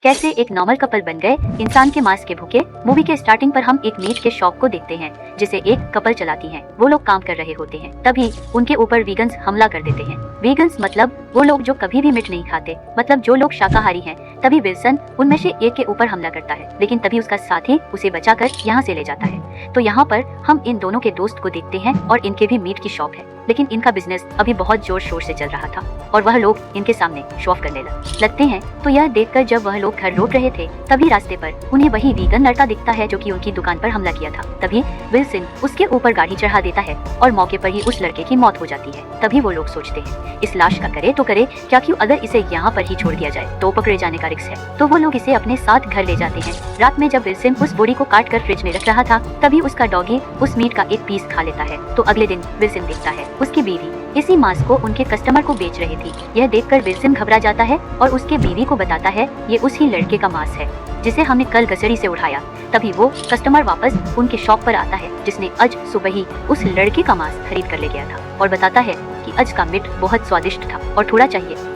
कैसे एक normal couple बन गए इंसान के मांस के भूखे। मूवी के स्टार्टिंग पर हम एक मीट के शॉप को देखते हैं जिसे एक कपल चलाती है। वो लोग काम कर रहे होते हैं, तभी उनके ऊपर वीगन्स हमला कर देते हैं। वीगन्स मतलब वो लोग जो कभी भी मीट नहीं खाते, मतलब जो लोग शाकाहारी हैं। तभी विल्सन उनमें से एक के ऊपर हमला करता है, लेकिन तभी उसका साथी उसे बचाकर यहाँ से ले जाता है। तो यहाँ पर हम इन दोनों के दोस्त को देखते हैं और इनके भी मीट की शॉप है, लेकिन इनका बिजनेस अभी बहुत जोर शोर से चल रहा था और वह लोग इनके सामने शो ऑफ करने लगते हैं। तो यह देखकर जब वह लोग घर लौट रहे थे, तभी रास्ते पर उन्हें वही वीगन लड़का दिखता है जो कि उनकी दुकान पर हमला किया था। तभी विल्सन उसके ऊपर गाड़ी चढ़ा देता है और मौके पर ही उस लड़के की मौत हो जाती है। तभी वो लोग सोचते हैं इस लाश का करे तो करे क्या, क्यों अगर इसे यहाँ पर ही छोड़ दिया जाए तो पकड़े जाने का रिस्क है। तो वो लोग इसे अपने साथ घर ले जाते हैं। रात में जब विल्सन उस बोरी को काट कर फ्रिज में रख रहा था, तभी उसका डॉगी उस मीट का एक पीस खा लेता है। तो अगले दिन विल्सन देखता है उसकी बीवी इसी मांस को उनके कस्टमर को बेच रही थी। यह देखकर विल्सन घबरा जाता है और उसके बीवी को बताता है ये उसी लड़के का मांस है जिसे हमने कल गसड़ी से उठाया। तभी वो कस्टमर वापस उनके शॉप पर आता है जिसने आज सुबह ही उस लड़के का मांस खरीद कर ले गया था और बताता है कि आज का मीट बहुत स्वादिष्ट था और थोड़ा चाहिए।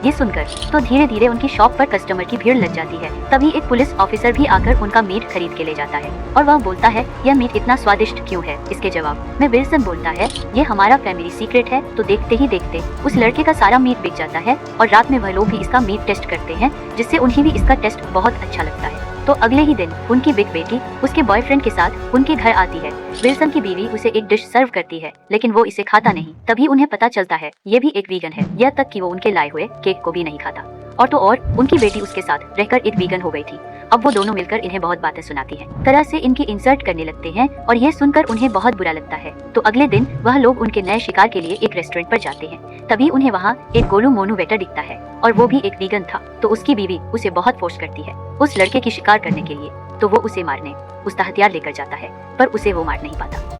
ये सुनकर तो धीरे धीरे उनकी शॉप पर कस्टमर की भीड़ लग जाती है। तभी एक पुलिस ऑफिसर भी आकर उनका मीट खरीद के ले जाता है और वह बोलता है यह मीट इतना स्वादिष्ट क्यों है। इसके जवाब में विल्सन बोलता है ये हमारा फैमिली सीक्रेट है। तो देखते ही देखते उस लड़के का सारा मीट बिक जाता है और रात में वह लोग भी इसका मीट टेस्ट करते हैं, जिससे उन्हें भी इसका टेस्ट बहुत अच्छा लगता है। तो अगले ही दिन उनकी बिग बेटी उसके बॉयफ्रेंड के साथ उनके घर आती है। विल्सन की बीवी उसे एक डिश सर्व करती है, लेकिन वो इसे खाता नहीं। तभी उन्हें पता चलता है ये भी एक वीगन है, यह तक कि वो उनके लाए हुए केक को भी नहीं खाता। और तो और उनकी बेटी उसके साथ रहकर एक वीगन हो गई थी। अब वो दोनों मिलकर इन्हें बहुत बातें सुनाती हैं, तरह से इनकी इंसल्ट करने लगते हैं और ये सुनकर उन्हें बहुत बुरा लगता है। तो अगले दिन वह लोग उनके नए शिकार के लिए एक रेस्टोरेंट पर जाते हैं। तभी उन्हें वहाँ एक गोलू मोनू वेटर दिखता है और वो भी एक वीगन था। तो उसकी बीवी उसे बहुत फोर्स करती है उस लड़के की शिकार करने के लिए। तो वो उसे मारने उसका हथियार लेकर जाता है, पर उसे वो मार नहीं पाता।